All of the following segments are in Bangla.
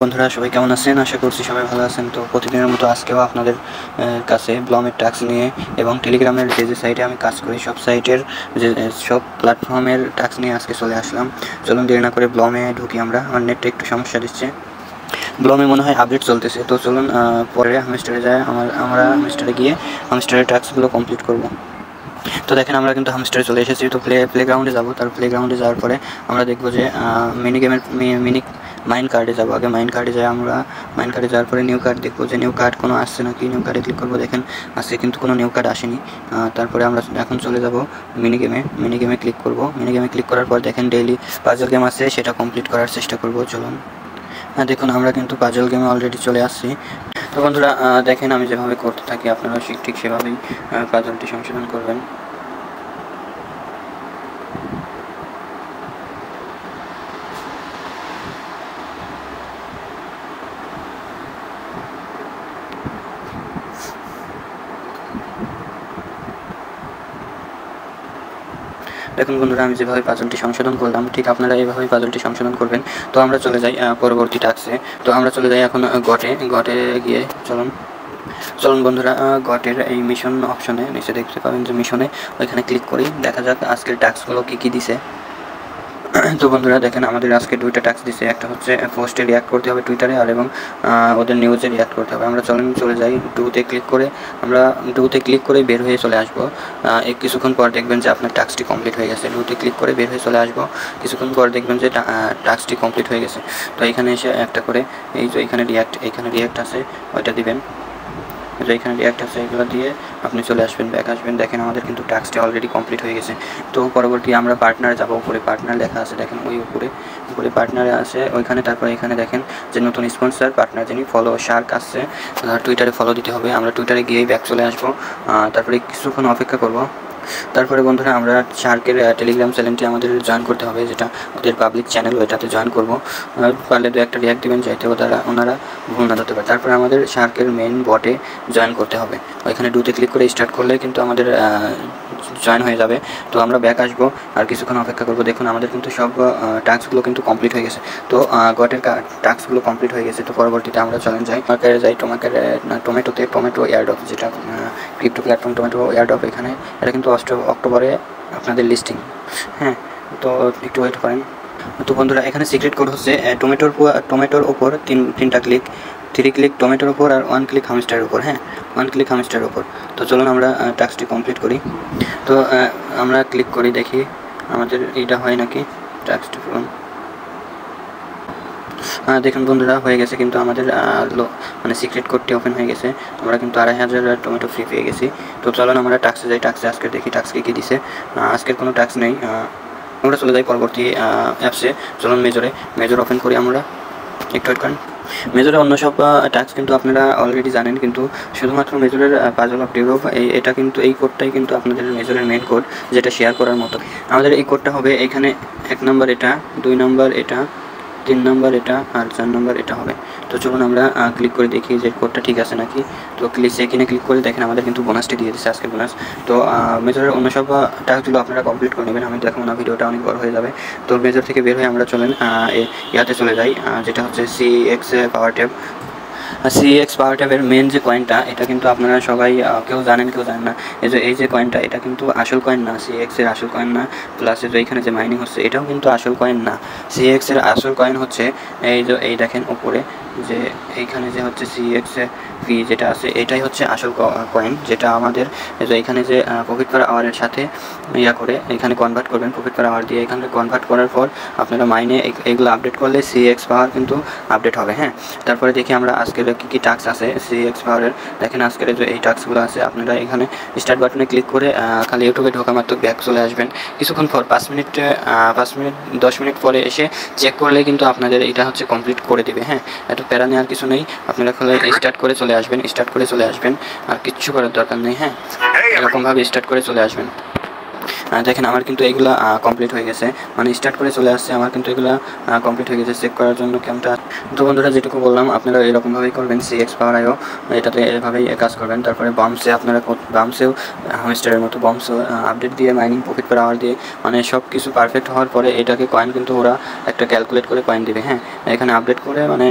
বন্ধুরা সবাই কেমন আছেন? আশা করছি সবাই ভালো আছেন। তো প্রতিদিনের মতো আজকেও আপনাদের কাছে ব্লমের টাস্ক নিয়ে এবং টেলিগ্রামের যে সাইটে আমি কাজ করি সব সাইটের যে সব প্ল্যাটফর্মের টাস্ক নিয়ে আজকে চলে আসলাম। চলুন দেরি না করে ব্লমে ঢুকি আমরা। আমার নেটটা একটু সমস্যা দিচ্ছে। ব্লমে মনে হয় আপডেট চলতেছে। তো চলুন পরে হামস্টারে যায় আমরা হামস্টারে গিয়ে হামস্টারের টাস্কগুলো কমপ্লিট করব। তো দেখেন আমরা কিন্তু হামস্টারে চলে এসেছি। তো প্লেগ্রাউন্ডে যাবো। তার প্লেগ্রাউন্ডে যাওয়ার পরে আমরা দেখবো যে মিনি গেমের মাইন কার্ডে যাবো। আগে মাইন কার্ডে যাই আমরা। মাইন কার্ডে যাওয়ার পরে নিউ কার্ড দেখবো যে নিউ কার্ড কোনো আসছে নাকি। নিউ কার্ডে ক্লিক করবো। দেখেন আসছে কিন্তু কোনো নিউ কার্ড আসেনি। তারপরে আমরা এখন চলে যাব মিনি গেমে ক্লিক করবো। মিনি গেমে ক্লিক করার পর দেখেন ডেইলি পাজল গেম আছে, সেটা কমপ্লিট করার চেষ্টা করবো। চলুন। দেখুন আমরা কিন্তু পাজল গেমে অলরেডি চলে আসছি। তো বন্ধুরা দেখেন আমি যেভাবে করতে থাকি আপনারা ঠিক সেভাবেই পাজলটি সংশোধন করবেন। দেখুন বন্ধুরা আমি যেভাবে পাজলটি সংশোধন করলাম ঠিক আপনারা এইভাবেই পাজলটি সংশোধন করবেন। তো আমরা চলে যাই পরবর্তী টাস্কে। তো আমরা চলে যাই এখন গটে গিয়ে চলুন বন্ধুরা গটের এই মিশন অপশনে নিচে দেখতে পাবেন যে মিশনে ওইখানে ক্লিক করি। দেখা যাক আজকের টাস্কগুলো কী দিছে। তো বন্ধুরা দেখেন আমাদের আজকে দুইটা টাস্ক দিছে। একটা হচ্ছে পোস্টে রিয়াক্ট করতে হবে টুইটারে, আর এবং ওদের নিউজে রিয়াক্ট করতে হবে। আমরা চলে যাই ডুতে ক্লিক করে। আমরা ডুতে ক্লিক করে বের হয়ে চলে আসবো। কিছুক্ষণ পর দেখবেন যে আপনার টাস্কটি কমপ্লিট হয়ে গেছে। ডুতে ক্লিক করে বের হয়ে চলে আসবো। কিছুক্ষণ পর দেখবেন যে টাস্কটি কমপ্লিট হয়ে গেছে। তো এখানে এসে একটা করে এই যে এখানে রিয়াক্ট আছে ওইটা দিবেন। যে এখানে রিয়াক্ট আছে এগুলো দিয়ে আপনি চলে আসবেন, ব্যাক আসবেন। দেখেন আমাদের কিন্তু টাস্কটি অলরেডি কমপ্লিট হয়ে গেছে। তো পরবর্তী আমরা পার্টনার যাব। উপরে পার্টনার লেখা আছে দেখেন, ওই উপরে পার্টনারে আছে ওইখানে। তারপরে এখানে দেখেন যে নতুন স্পন্সর পার্টনার যিনি ফলো শার্ক আসছে, টুইটারে ফলো দিতে হবে। আমরা টুইটারে গিয়েই ব্যাক চলে আসবো। তারপরে কিছুক্ষণ অপেক্ষা করব। তারপরে বন্ধুরা আমরা শার্কের টেলিগ্রাম চ্যানেলটি আমাদের জয়েন করতে হবে, যেটা ওদের পাবলিক চ্যানেল, ওইটাতে জয়েন করবো। পারলে দু একটা রিয়াক্ট দেবেন যাইতে ওনারা ভুল না ধরতে পারে। তারপরে আমাদের শার্কের মেন বটে জয়েন করতে হবে। ওইখানে ডুতে ক্লিক করে স্টার্ট করলে কিন্তু আমাদের জয়েন হয়ে যাবে। তো আমরা ব্যাক আসবো আর কিছুক্ষণ অপেক্ষা করবো। দেখুন আমাদের কিন্তু সব টাস্কগুলো কিন্তু কমপ্লিট হয়ে গেছে। তো গটের টাস্কগুলো কমপ্লিট হয়ে গেছে। তো পরবর্তীতে আমরা চলেন যাই টমেটো এয়ারড্রপ, যেটা ক্রিপ্টো প্ল্যাটফর্ম টমেটো এয়ারড্রপ। এখানে এটা কিন্তু অক্টোবরে আপনাদের লিস্টিং। হ্যাঁ, তো একটু ওয়েট করেন। তো বন্ধুরা এখানে সিক্রেট কোড হচ্ছে টমেটোর ওপর তিনটা ক্লিক, 3 ক্লিক টমেটোর ওপর আর 1 ক্লিক হামস্টারের ওপর। হ্যাঁ, 1 ক্লিক হামস্টারের ওপর। তো চলুন আমরা টাস্কটি কমপ্লিট করি। তো আমরা ক্লিক করি, দেখি আমাদের এইটা হয় নাকি টাস্কটি পূরণ। দেখুন বন্ধুরা হয়ে গেছে, কিন্তু আমাদের মানে সিক্রেট কোডটি ওপেন হয়ে গেছে। আমরা কিন্তু 2500 টমেটো ফ্রি পেয়ে গেছি। তো চলুন আমরা টাস্কে যাই। টাস্কে আজকে দেখি টাস্কে কী দিছে। আজকের কোনো টাস্ক নেই। আমরা চলে যাই পরবর্তী অ্যাপসে। চলুন মেজর ওপেন করি আমরা। একটু ওয়েট করেন। মেজরের অন্য সব টাস্ক কিন্তু আপনারা অলরেডি জানেন, কিন্তু শুধুমাত্র মেজরের পাজল অফ ডিউরোপ এটা কিন্তু এই কোডটাই কিন্তু আপনাদের মেজরের মেন কোড, যেটা শেয়ার করার মতো। আমাদের এই কোডটা হবে এখানে 1 নম্বর এটা, 2 নম্বর এটা, 3 নম্বর এটা আর 4 নম্বর এটা হবে। তো চলুন আমরা ক্লিক করে দেখি যে কোডটা ঠিক আছে নাকি। তো সেখানে ক্লিক করে দেখেন আমাদের কিন্তু বোনাসটি দিয়ে দিচ্ছে, আজকের বোনাস। তো মেজরের অন্য সব টাস্কগুলো আপনারা কমপ্লিট করে নেবেন। আমি দেখুন না, ভিডিওটা অনেক বড় হয়ে যাবে। তো মেজর থেকে বের হয়ে আমরা চলেন ইয়াতে চলে যাই, যেটা হচ্ছে সিএক্স পাওয়ার ট্যাব। সিএক্স পাওয়ার ট্যাবের মেন যে কয়েনটা, এটা কিন্তু আপনারা সবাই কেউ জানেন কেউ জানেন না। এই যে কয়েনটা, এটা কিন্তু আসল কয়েন না, সিএক্সের আসল কয়েন না। প্লাস এইখানে যে মাইনিং হচ্ছে এটাও কিন্তু আসল কয়েন না। সিএক্সের আসল কয়েন হচ্ছে এই দেখেন উপরে যে এইখানে যে হচ্ছে সিএক্স ফি যেটা আছে, এটাই হচ্ছে আসল কয়েন, যেটা আমাদের এইখানে যে প্রফিট পার আওয়ারের সাথে করে এখানে কনভার্ট করবেন। প্রফিট পার আওয়ার দিয়ে এখানে কনভার্ট করার পর আপনারা মাইনে এগুলো আপডেট করলে সিএক্স পাওয়ার কিন্তু আপডেট হবে। হ্যাঁ, তারপরে দেখি আমরা আজকের কী টাস্ক আছে সিএক্স পাওয়ারের। দেখেন আজকের যে এই টাস্কগুলো আছে, আপনারা এখানে স্টার্ট বাটনে ক্লিক করে খালি ইউটিউবে ঢোকা মাত্র ব্যাক চলে আসবেন। কিছুক্ষণ পর 5 মিনিট 10 মিনিট পরে এসে চেক করলে কিন্তু আপনাদের এটা হচ্ছে কমপ্লিট করে দিবে। হ্যাঁ, এত প্যারা নেওয়ার কিছু নেই। আপনারা খালি স্টার্ট করে চলে আসবেন, আর কিচ্ছু করার দরকার নেই। হ্যাঁ, এরকমভাবে স্টার্ট করে চলে আসবেন। দেখেন আমার কিন্তু এগুলা কমপ্লিট হয়ে গেছে, মানে স্টার্ট করে চলে আসছে, আমার কিন্তু এগুলা কমপ্লিট হয়ে গেছে। চেক করার জন্য কেমনটা। তো বন্ধুরা যেটুকু বললাম আপনারা এরকমভাবেই করবেন, CX পাওয়ার আইও এটাতে এভাবেই কাজ করবেন। তারপরে বামসে আপনারা বামসেও হামস্টারের মতো বামসও আপডেট দিয়ে মাইনিং প্রফিট পার আওয়ার দিয়ে মানে সব কিছু পারফেক্ট হওয়ার পরে এটাকে কয়েন কিন্তু ওরা একটা ক্যালকুলেট করে কয়েন দিবে। হ্যাঁ, এখানে আপডেট করে মানে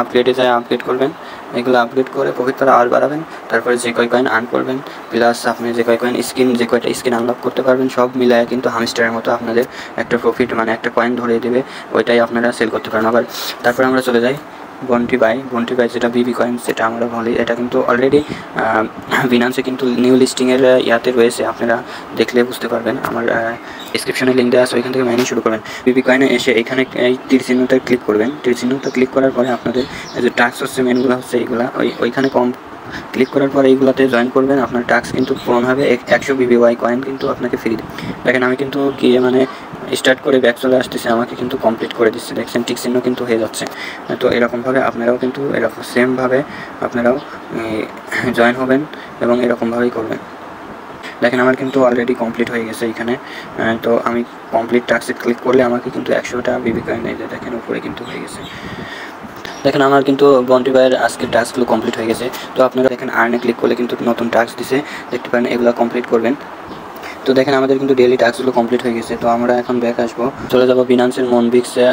আপগ্রেডে যায় আপগ্রেড করবেন, এগুলো আপগ্রেড করে প্রফিট পার আওয়ার বাড়াবেন। তারপরে যে কয়েন আর্ন করবেন প্লাস আপনি যে কয়েন যে কয়টা স্কিন আনলক করতে পারবেন সব মিলায় কিন্তু হামস্টারের মতো আপনাদের একটা প্রফিট মানে একটা কয়েন ধরিয়ে দেবে, ওইটাই আপনারা সেল করতে পারেন। আবার তারপরে আমরা চলে যাই বন্টি বাই যেটা বিবি কয়েন, সেটা আমরা বলি। এটা কিন্তু অলরেডি বিনান্সে কিন্তু নিউ লিস্টিংয়ের ইয়াতে রয়েছে, আপনারা দেখলে বুঝতে পারবেন। আমার ডিসক্রিপশনে লিঙ্ক দেওয়া আছে, ওইখান থেকে মাইনিং শুরু করবেন। বিবি কয়েনে এসে এখানে এই তীর চিহ্নটা ক্লিক করবেন। তীর চিহ্নটা ক্লিক করার পরে আপনাদের যে টাস্ক হচ্ছে মেনগুলো হচ্ছে এইগুলা, ওইখানে ক্লিক করার পরে এইগুলাতে জয়েন করবেন। আপনার টাস্ক কিন্তু পূরণ হবে, 100 BBY কয়েন কিন্তু আপনাকে ফ্রি দেবে। দেখেন আমি কিন্তু গিয়ে মানে স্টার্ট করে ব্যাক চলে আসতেছে, আমাকে কিন্তু কমপ্লিট করে দিচ্ছে, দেখছেন টিক চিহ্ন কিন্তু হয়ে যাচ্ছে। তো এরকমভাবে আপনারাও কিন্তু এরকম সেমভাবে আপনারাও জয়েন হবেন এবং এরকমভাবেই করবেন। দেখেন আমার কিন্তু অলরেডি কমপ্লিট হয়ে গেছে এখানে। তো আমি কমপ্লিট টাস্কে ক্লিক করলে আমাকে কিন্তু 100টা বিবি কয়েন এই যে দেখেন উপরে কিন্তু হয়ে গেছে। দেখেন আমার কিন্তু বন্টি ভাইয়ের আজকের টাস্কগুলো কমপ্লিট হয়ে গেছে। তো আপনারা দেখেন আর্নে ক্লিক করলে কিন্তু নতুন টাস্ক দিছে, দেখতে পারেন, এগুলো কমপ্লিট করবেন। তো দেখেন আমাদের কিন্তু ডেইলি টাস্কগুলো কমপ্লিট হয়ে গেছে। তো আমরা এখন ব্যাক আসবো, চলে যাবো বিনান্সের মনবিক্সে।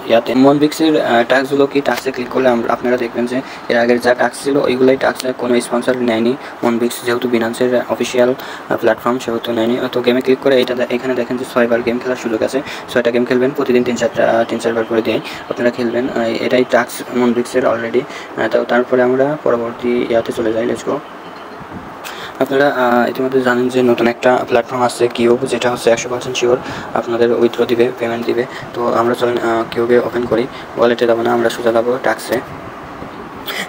ইয়াতে মনবিক্সের টাস্কগুলো কি, টাস্কে ক্লিক করলে আপনারা দেখবেন যে এর আগের যা টাস্ক ছিল ওইগুলোই টাস্কে কোনো স্পন্সর নেয়নি। মনবিক্স যেহেতু বিনান্সের অফিসিয়াল প্ল্যাটফর্ম সেহেতু নেয়নি। তো গেমে ক্লিক করে এখানে দেখেন যে 6 বার গেম খেলার সুযোগ আছে, 6টা গেম খেলবেন, প্রতিদিন 3-4 বার করে দিয়ে আপনারা খেলবেন। এটাই টাস্ক মনবিক্সের অলরেডি। তো তারপরে আমরা পরবর্তী ইয়াতে চলে যাই, লেটস গো। আপনারা ইতিমধ্যে জানেন যে নতুন একটা প্ল্যাটফর্ম আছে কিউব, যেটা হচ্ছে 100% শিওর আপনাদের উইথড্র দিবে, পেমেন্ট দিবে। তো আমরা চলেন কিউবে ওপেন করি, ওয়ালেটে যাবো না, আমরা সোজা যাবো টাস্কে।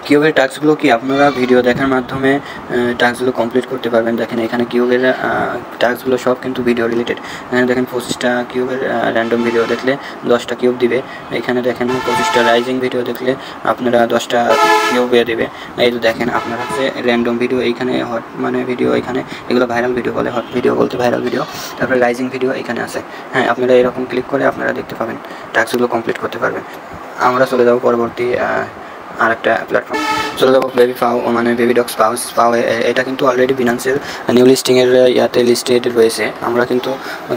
কিউবের টাস্কগুলো কি আপনারা ভিডিও দেখার মাধ্যমে টাস্কগুলো কমপ্লিট করতে পারবেন। দেখেন এখানে কিউবের টাস্কগুলো সব কিন্তু ভিডিও রিলেটেড। এখানে দেখেন 25টা কিউবের র্যান্ডম ভিডিও দেখলে 10টা কিউব দিবে। এখানে দেখেন 25টা রাইজিং ভিডিও দেখলে আপনারা 10টা কিউবে দেবে। এই তো দেখেন আপনারা হচ্ছে র্যান্ডম ভিডিও, এইখানে হট মানে ভিডিও, এখানে এগুলো ভাইরাল ভিডিও বলে, হট ভিডিও বলতে ভাইরাল ভিডিও। তারপরে রাইজিং ভিডিও এখানে আছে। হ্যাঁ, আপনারা এরকম ক্লিক করে আপনারা দেখতে পাবেন, টাস্কগুলো কমপ্লিট করতে পারবেন। আমরা চলে যাব পরবর্তী আর একটা প্ল্যাটফর্ম, চলে যাবো বেবি পাও, মানে বেবি ডগস পাও। এটা কিন্তু অলরেডি বিনান্সের নিউ লিস্টিংয়ের ইয়াতে লিস্টেড রয়েছে। আমরা কিন্তু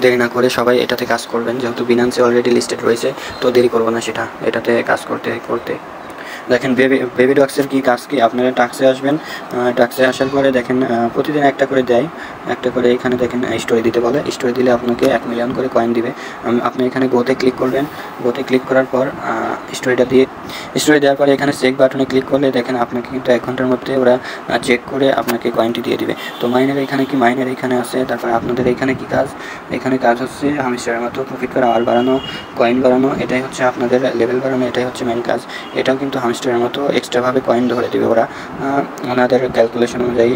দেরি না করে সবাই এটাতে কাজ করবেন, যেহেতু বিনান্সে অলরেডি লিস্টেড রয়েছে। তো দেরি করবো না সেটা, এটাতে কাজ করতে। দেখেন বেবি ডগসের কি কাজ কি, আপনারা টাস্কে আসবেন, টাস্কে আসার পরে দেখেন প্রতিদিন একটা করে দেয়, একটা করে এখানে দেখেন স্টোরি দিতে বলে। স্টোরি দিলে আপনাকে 1 মিলিয়ন করে কয়েন দিবে। আপনি এখানে গোতে ক্লিক করবেন, গোতে ক্লিক করার পর স্টোরি দেওয়ার পরে এখানে চেক বাটনে ক্লিক করলে দেখেন আপনাকে কিন্তু 1 ঘন্টার মধ্যে ওরা চেক করে আপনাকে কয়েনটি দিয়ে দিবে। তো মাইনের এখানে আছে। তারপরে আপনাদের এখানে কি কাজ, এখানে কাজ হচ্ছে হামস্টারের মতো প্রফিট করা, আর বাড়ানো, কয়েন বাড়ানো, এটাই হচ্ছে আপনাদের লেভেল বাড়ানো, এটাই হচ্ছে মেন কাজ। এটাও কিন্তু হামস্টারের মতো এক্সট্রাভাবে কয়েন ধরে দেবে ওরা, ওনাদের ক্যালকুলেশন অনুযায়ী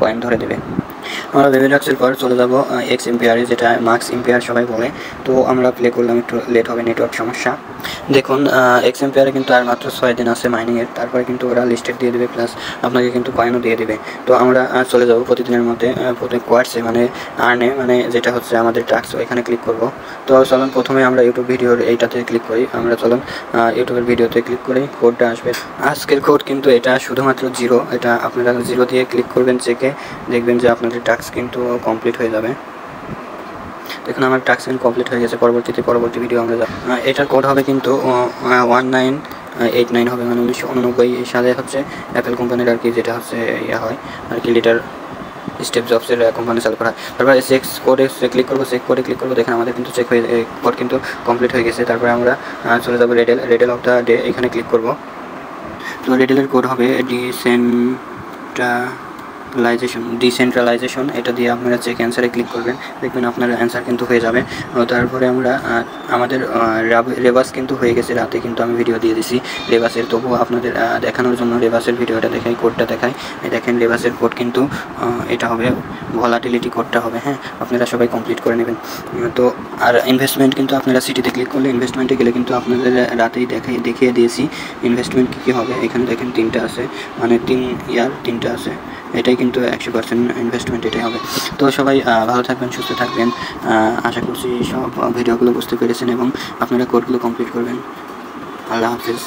কয়েন ধরে দেবে। আমরা বেবি ডগসের পর চলে যাব এক্স এম্পিয়ারে, যেটা মাক্স এম্পিয়ার সবাই বলে। তো আমরা প্লে করলাম, একটু লেট হবে, নেটওয়ার্ক সমস্যা। দেখুন এক্স এম্পিয়ারে কিন্তু আর মাত্র 6 দিন আছে মাইনিংয়ের, তারপরে কিন্তু ওরা লিস্টেড দিয়ে দেবে, প্লাস আপনাকে কিন্তু কয়েনও দিয়ে দেবে। তো আমরা চলে যাব প্রতিদিনের মধ্যে প্রত্যেক কোয়ার্টসে মানে আর্নে, মানে যেটা হচ্ছে আমাদের টাস্ক, এখানে ক্লিক করব। তো চলুন প্রথমে আমরা ইউটিউব ভিডিওর এইটাতে ক্লিক করি। আমরা চলুন ইউটিউবের ভিডিওতে ক্লিক করি, কোডটা আসবে। আজকের কোড কিন্তু এটা শুধুমাত্র 0, এটা আপনারা 0 দিয়ে ক্লিক করবেন চেকে, দেখবেন যে আপনাদের টাস্ক কিন্তু কমপ্লিট হয়ে যাবে। দেখুন আমার টাস্ক কিন্তু কমপ্লিট হয়ে গেছে। পরবর্তী ভিডিও আমরা যাব। এটার কোড হবে কিন্তু 1989 হবে, মানে 1989 সালে হচ্ছে অ্যাপেল কোম্পানির আর কি, যেটা হচ্ছে ইয়া হয় আর কি, লিটার স্টেপ জবসের কোম্পানি চালু করা। তারপরে চেক কোডে ক্লিক করবো, দেখেন আমাদের কিন্তু চেক হয়ে কোড কিন্তু কমপ্লিট হয়ে গেছে। তারপরে আমরা চলে যাবো রেডেল অফ দ্য ডে, এখানে ক্লিক করব। তো রেডেলের কোড হবে ডিসেন্ট্রালাইজেশন। এটা দিয়ে আপনারা চেক অ্যান্সারে ক্লিক করবেন, দেখবেন আপনার অ্যান্সার কিন্তু হয়ে যাবে। তারপরে আমরা আমাদের রেবাস কিন্তু হয়ে গেছে, রাতে কিন্তু আমি ভিডিও দিয়ে দিছি রেবাসের। তবুও আপনাদের দেখানোর জন্য রেবাসের ভিডিওটা দেখাই, কোডটা দেখাই। দেখেন রেবাসের কোড কিন্তু এটা হবে, ভলাটিলিটি কোডটা হবে। হ্যাঁ, আপনারা সবাই কমপ্লিট করে নেবেন। তো আর ইনভেস্টমেন্ট কিন্তু আপনারা সিটিতে ক্লিক করলে, ইনভেস্টমেন্টে গেলে কিন্তু আপনাদের রাতেই দেখিয়ে দিয়েছি ইনভেস্টমেন্ট কী কী হবে। এখানে দেখেন 3টা আছে, মানে 3 ইয়ার 3টা আছে। এটাই কিন্তু 100% ইনভেস্টমেন্ট এটাই হবে। তো সবাই ভালো থাকবেন, সুস্থ থাকবেন। আশা করছি সব ভিডিওগুলো বুঝতে পেরেছেন এবং আপনারা কোডগুলো কমপ্লিট করবেন। আল্লাহ হাফিজ।